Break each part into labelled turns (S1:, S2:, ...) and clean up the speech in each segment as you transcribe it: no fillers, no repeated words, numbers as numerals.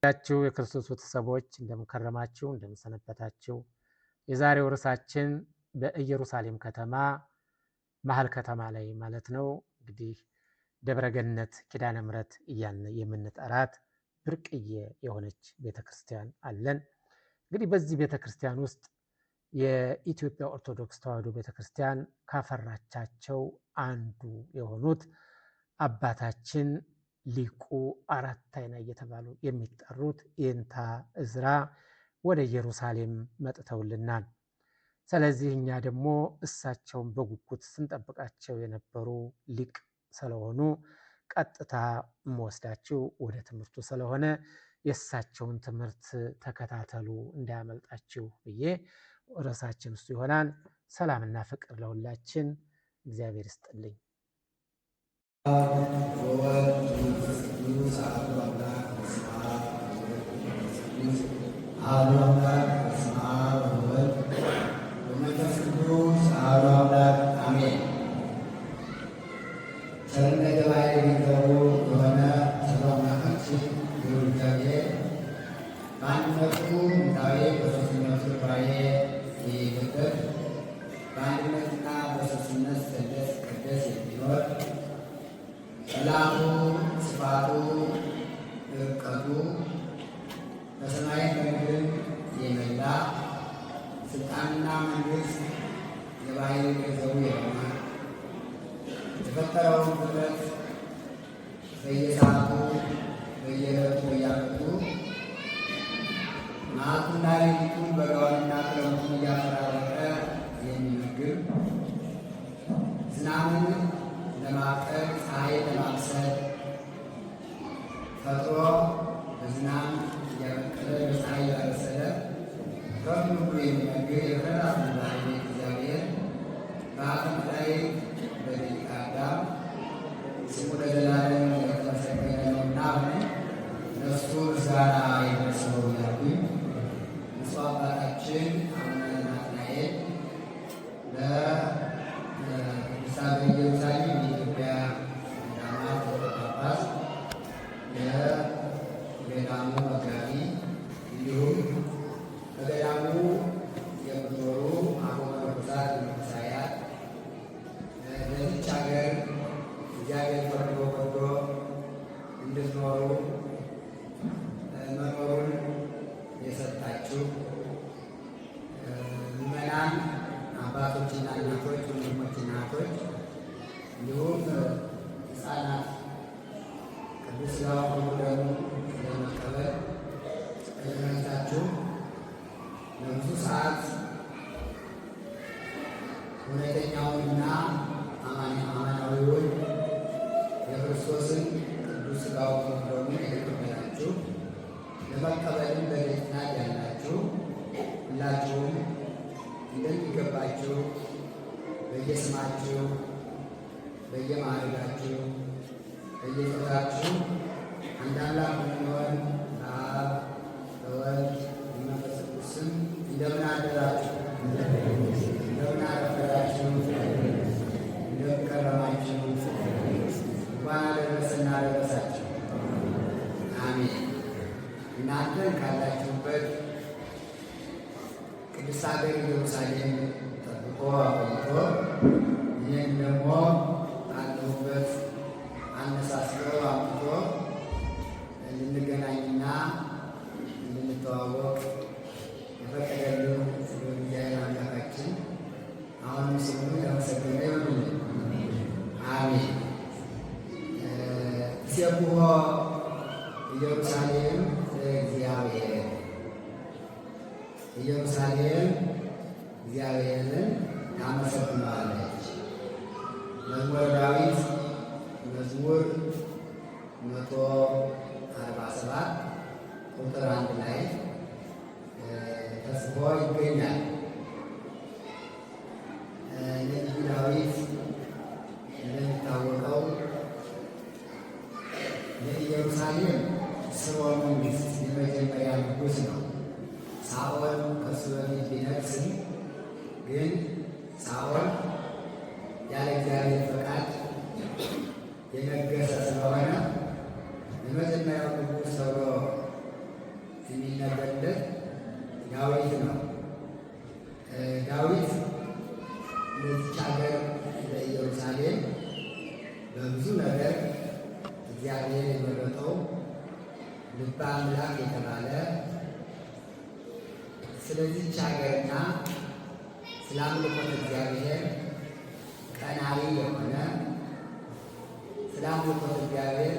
S1: ያችሁ የክርስቶስ ቤተሰቦች እንደምከረማችሁ እንደምሰነበታችሁ። የዛሬው ርዕሳችን በኢየሩሳሌም ከተማ መሀል ከተማ ላይ ማለት ነው እንግዲህ ደብረገነት ኪዳነ ምሕረት እያልን የምንጠራት ብርቅዬ የሆነች ቤተክርስቲያን አለን። እንግዲህ በዚህ ቤተክርስቲያን ውስጥ የኢትዮጵያ ኦርቶዶክስ ተዋሕዶ ቤተክርስቲያን ካፈራቻቸው አንዱ የሆኑት አባታችን ሊቁ አራት አይና እየተባሉ የሚጠሩት ኤንታ እዝራ ወደ ኢየሩሳሌም መጥተውልናል። ስለዚህ እኛ ደግሞ እሳቸውን በጉጉት ስንጠብቃቸው የነበሩ ሊቅ ስለሆኑ ቀጥታ መወስዳችሁ ወደ ትምህርቱ ስለሆነ የእሳቸውን ትምህርት ተከታተሉ እንዳያመልጣችሁ ብዬ ርዕሳችን እሱ ይሆናል። ሰላምና ፍቅር ለሁላችን። እግዚአብሔር ይስጥልኝ።
S2: ሰላሙ ስፋቱ ርቀቱ በሰማይ በምድር የመላ ስልጣንና መንግስት የባህሪ ገንዘቡ የሆነ የፈጠረውን ፍጥረት በየሰዓቱ በየዕለቱ በየዓመቱ መዓልቱና ሌሊቱን በጋውንና ክረምቱን እያፈራረቀ የሚመግብ ዝናብን ለማብቀል ፀሐይ ለማብሰል ፈጥሮ በዝናብ እያበቀለ በፀሐይ ያበሰለ ከሁሉ ሁሉ የሚመግብ የፍጥረታት ባለቤት እግዚአብሔር በአፈ መላእክት በደቂቀ አዳም ስሙ ለዘላለም የተመሰገነ ነውና ነፍሱ ምስጋና ይድረሰው እያልኩኝ ብፁዕ አባታችን አቡነ ናትናኤል በቅድስት ሀገረ ኢየሩሳሌም የኢትዮጵያ ገዳማት ጳጳስ፣ የገዳሙ መጋቢ እንዲሁም በገዳሙ የምትኖሩ አበው መነኮሳት መነኮሳያት በዚች ሀገር እግዚአብሔር ፈቅዶ ወዶ እንድትኖሩ መኖሩን የሰጣችሁ ምዕመናን አባቶችና እናቶች፣ ወንድሞችና እህቶች እንዲሁም ሕፃናት ቅዱስ ሥጋውን ወደሙን ለመቀበል ተገናኝታችሁ ለብዙ ሰዓት እውነተኛውንና አማናዊውን የክርስቶስን ቅዱስ ሥጋውን ወደሙን የተቀበላችሁ ለመቀበልም በደስታ ያላችሁ ሁላችሁም እንደሚገባችሁ በየስማችሁ በየማዕረጋችሁ በየጾታችሁ አንድ አምላክ በሚሆን በአብ በወልድ በመንፈስ ቅዱስ ስም እንደምን አደራችሁ? እንደምን አረፈዳችሁ? እንደምን ከረማችሁ? እንኳን አደረሰን አደረሳችሁ። አሜን። እናንተን ካላችሁበት ቅድስት ሀገር ኢየሩሳሌም ጠብቆ አቆይቶ ይህን ደግሞ ካለሁበት አነሳስቶ አምጥቶ እንድንገናኝና እንድንተዋወቅ የፈቀደልን እግዚአብሔር አምላካችን አሁንም ስሙ የተመሰገነ ይሁን። አሜን። እሴብሖ ኢየሩሳሌም እግዚአብሔር፣ ኢየሩሳሌም እግዚአብሔርን ታመሰግነዋለች። መዝሙረ ዳዊት መዝሙር 147 ቁጥር 1 ላይ ተጽፎ ይገኛል። ነቢዩ ዳዊት እንደሚታወቀው የኢየሩሳሌም ስርወ መንግስት የመጀመሪያ ንጉሥ ነው። ሳኦል ከሱ በፊት ቢነግስም ግን ሳኦል ያለ እግዚአብሔር ፈቃድ የነገሰ ስለሆነ የመጀመሪያው ንጉሥ ተብሎ ልበ አምላክ የተባለ ስለዚህች ሀገርና ስለ አምልኮተ እግዚአብሔር ቀናሪ የሆነ ስለ አምልኮተ እግዚአብሔር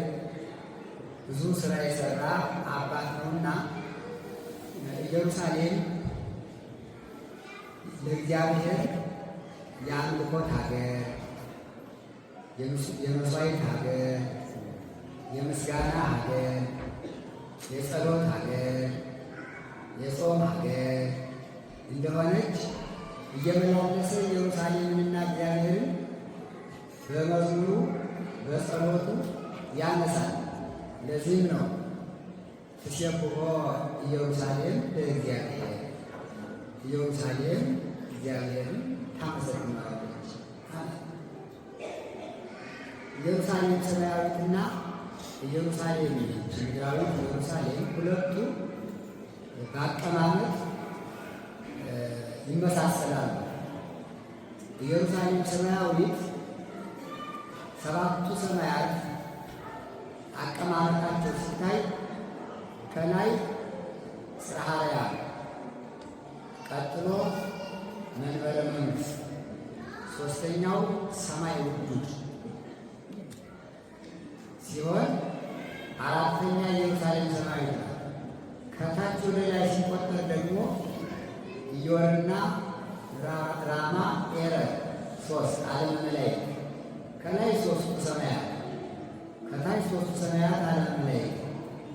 S2: ብዙ ስራ የሰራ አባት ነውና ኢየሩሳሌም ለእግዚአብሔር የአምልኮት ሀገር፣ የመስዋዕት ሀገር፣ የምስጋና ሀገር፣ የጸሎት ሀገር፣ የጾም ሀገር እንደሆነች እየመላለሰ ኢየሩሳሌምንና እግዚአብሔርን በመዝሙሩ በጸሎቱ ያነሳል። ለዚህም ነው ትሴብሖ ኢየሩሳሌም ለእግዚአብሔር፣ ኢየሩሳሌም እግዚአብሔርን ታመሰግናለች። ኢየሩሳሌም ሰማያዊትና ኢየሩሳሌም ምድራዊት ኢየሩሳሌም ሁለቱ በአቀማመጥ ይመሳሰላሉ። ኢየሩሳሌም ሰማያዊት ሰባቱ ሰማያት አቀማመጣቸው ሲታይ ከላይ ጽርሐ አርያም፣ ቀጥሎ መንበረ መንግሥት፣ ሦስተኛው ሰማይ ውዱድ ሲሆን አራተኛ ኢየሩሳሌም ሰማያዊት ናት። ከታች ወደ ላይ ሲቆጠር ደግሞ ኢዮርና ራማ ኤረር ሶስት ዓለመ መላእክት፣ ከላይ ሶስቱ ሰማያት፣ ከታች ሶስቱ ሰማያት ዓለመ መላእክት።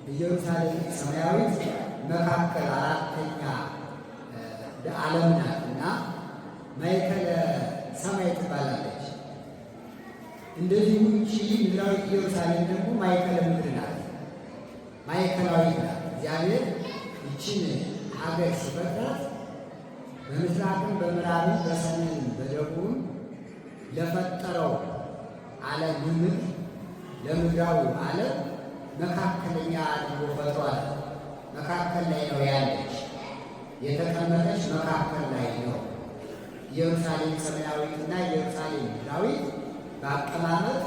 S2: ኢየሩሳሌም ሰማያዊት መካከል አራተኛ ዓለም ናት እና ማእከለ ሰማይ ትባላለች። እንደዚህ ውጪ ምድራዊ ኢየሩሳሌም ደግሞ ማእከለ ምድር ናት፣ ማእከላዊት ናት። እግዚአብሔር ይችን ሀገር ሲፈጥራት በምስራቅም በምዕራብም በሰሜንም በደቡብም ለፈጠረው ዓለም ምድር ለምድራዊ ዓለም መካከለኛ አድርጎ ፈጥሯል። መካከል ላይ ነው ያለች፣ የተቀመጠች መካከል ላይ ነው። ኢየሩሳሌም ሰማያዊትና ኢየሩሳሌም ምድራዊት በአቀማመጥ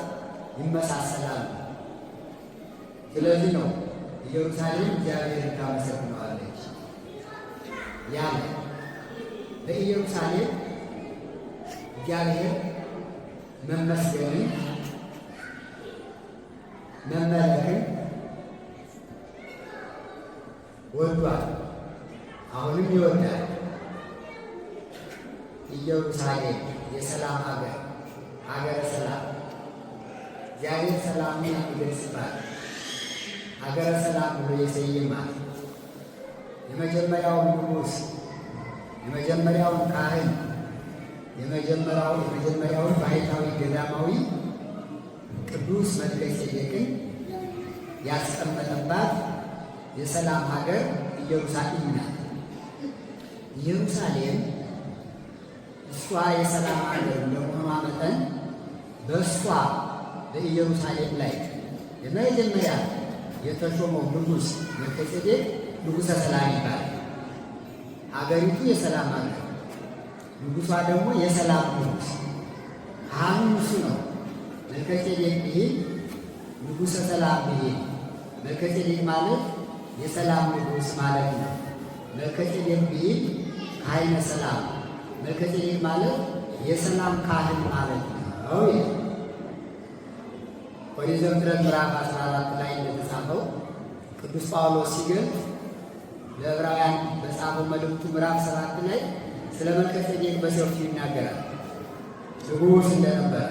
S2: ይመሳሰላሉ። ስለዚህ ነው ኢየሩሳሌም እግዚአብሔርን ታመሰግነዋለች ያለ። በኢየሩሳሌም እግዚአብሔር መመስገንን መመለክን ወዷል፣ አሁንም ይወዳል። ኢየሩሳሌም የሰላም ሀገር፣ ሀገረ ሰላም፣ እግዚአብሔር ሰላምን ይገልጽባል። ሀገረ ሰላም ብሎ የሰየማት የመጀመሪያውን ንጉሥ፣ የመጀመሪያውን ካህን፣ የመጀመሪያውን ባሕታዊ ገዳማዊ ቅዱስ መልከጼዴቅን ያስቀመጠባት የሰላም ሀገር ኢየሩሳሌም ናት። ኢየሩሳሌም እሷ የሰላም ሀገር እንደመሆኗ መጠን በእሷ በኢየሩሳሌም ላይ የመጀመሪያ የተሾመው ንጉሥ መልከጼዴቅ ንጉሠ ሰላም ይባላል። ሀገሪቱ የሰላም ሀገር፣ ንጉሷ ደግሞ የሰላም ንጉሥ። ካህኑ እሱ ነው። መልከጼዴቅ ብሂል ንጉሠ ሰላም ብሂል። መልከጼዴቅ ማለት የሰላም ንጉሥ ማለት ነው። መልከጼዴቅ ብሂል ካህነ ሰላም፣ መልከጼዴቅ ማለት የሰላም ካህን ማለት ነው። ኦሪት ዘፍጥረት ምዕራፍ 14 ላይ እንደተጻፈው ቅዱስ ጳውሎስ ሲገልጥ ለዕብራውያን በጻፈው መልእክቱ ምዕራፍ 7 ላይ ስለ መልከጼዴቅ በሰፊው ይናገራል። ንጉሥ እንደነበረ፣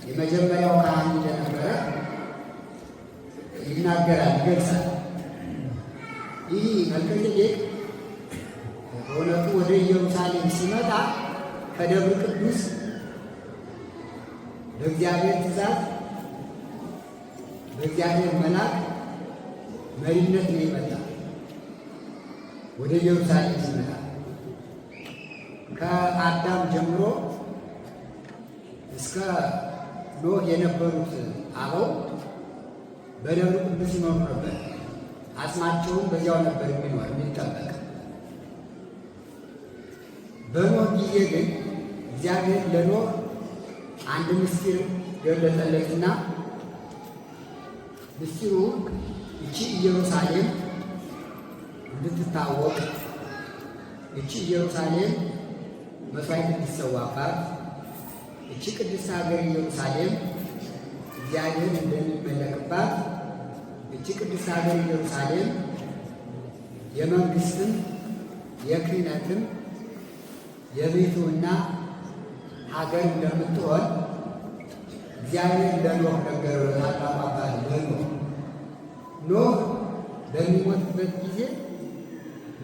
S2: የመጀመሪያው ካህን እንደነበረ ይናገራል፣ ይገልጻል። ይህ መልከጼዴቅ በእውነቱ ወደ ኢየሩሳሌም ሲመጣ ከደብረ ቅዱስ በእግዚአብሔር ትእዛዝ በእግዚአብሔር መልአክ መሪነት ነው የመጣ። ወደ ኢየሩሳሌም ሲመጣ ከአዳም ጀምሮ እስከ ኖህ የነበሩት አበው በደብረ ቅዱስ ይኖሩ ነበር። አጽማቸውም በዚያው ነበር የሚኖር የሚጠበቅ። በኖህ ጊዜ ግን እግዚአብሔር ለኖህ አንድ ምስጢር ገለጸለትና ምስጢሩ እቺ ኢየሩሳሌም እንድትታወቅ፣ እቺ ኢየሩሳሌም መስዋዕት እንዲሰዋባት፣ እቺ ቅድስት ሀገር ኢየሩሳሌም እግዚአብሔር እንደሚመለክባት፣ እቺ ቅድስት ሀገር ኢየሩሳሌም የመንግስትም የክህነትም የቤቱና ሀገር እንደምትሆን እግዚአብሔር ለኖህ ነገረው። ታላቁ አባት ለኖህ ኖህ በሚሞትበት ጊዜ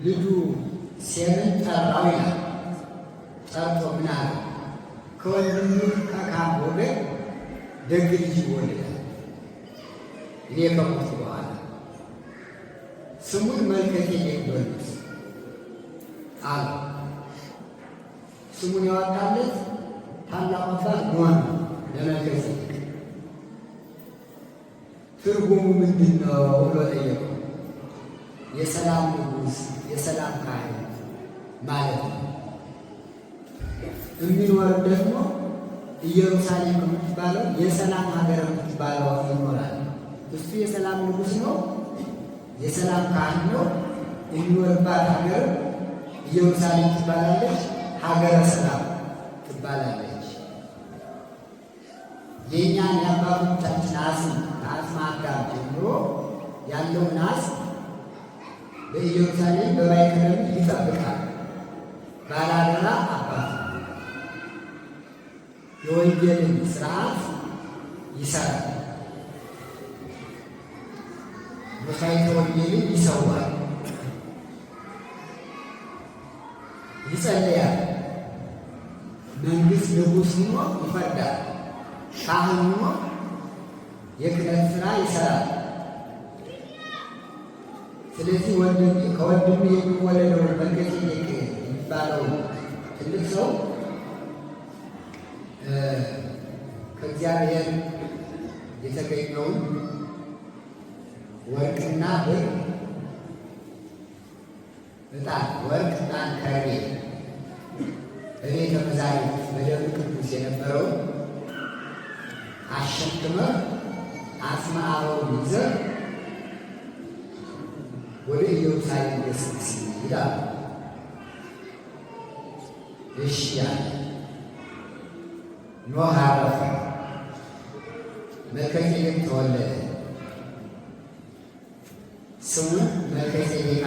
S2: ልጁ ሴምን ጠራው ይላል። ጠርቶ ምን አለ? ከወንድሙ ከካም ወገን ደግ ልጅ ይወለዳል እኔ ከሞትኩ በኋላ። ስሙን መልከጼዴቅ በሉት አለ። ስሙን ያወጣለት ታላቁ አባት ኖህ ነው ለመልከጼዴቅ። ትርጉሙ ምንድን ነው ብሎ ጠየቀው። የሰላም ንጉሥ፣ የሰላም ካህን ማለት ነው። የሚኖር ደግሞ ኢየሩሳሌም የምትባለው የሰላም ሀገር የምትባለው ይኖራል። እሱ የሰላም ንጉሥ ነው፣ የሰላም ካህን ነው። የሚኖርባት ሀገር ኢየሩሳሌም ትባላለች፣ ሀገረ ሰላም ትባላለች። የእኛን የአባቶቻችን አጽም ከአጽመ አዳም ጀምሮ ያለውን አጽም በኢየሩሳሌም በማይከረም ይጠብቃል። ባላደራ አባት የወንጌልን ስርዓት ይሰራል። መስዋዕተ ወንጌልን ይሰዋል፣ ይጸልያል። መንግሥት ንጉሥ ሆኖ ይፈርዳል። ካህን ሆኖ የክህነት ሥራ ይሰራል። ስለዚህ ከወንድሙ የሚወለደው መልከጼዴቅ የሚባለው ትልቅ ሰው ከእግዚአብሔር የተገኘውን ወርቅና ብር፣ ዕጣን፣ ወርቅ፣ ዕጣን፣ ከርቤ በቤተ መዛግብት በደብረ ቅዱስ የነበረውን አሸክመህ አጽመ አበውን ይዘህ ወደ ኢየሩሳሌም ገስግስ ይላል። እሺ ያለ ኖህ አረፈ። መልከጼዴቅ ተወለደ። ስሙን መልከጼዴቅ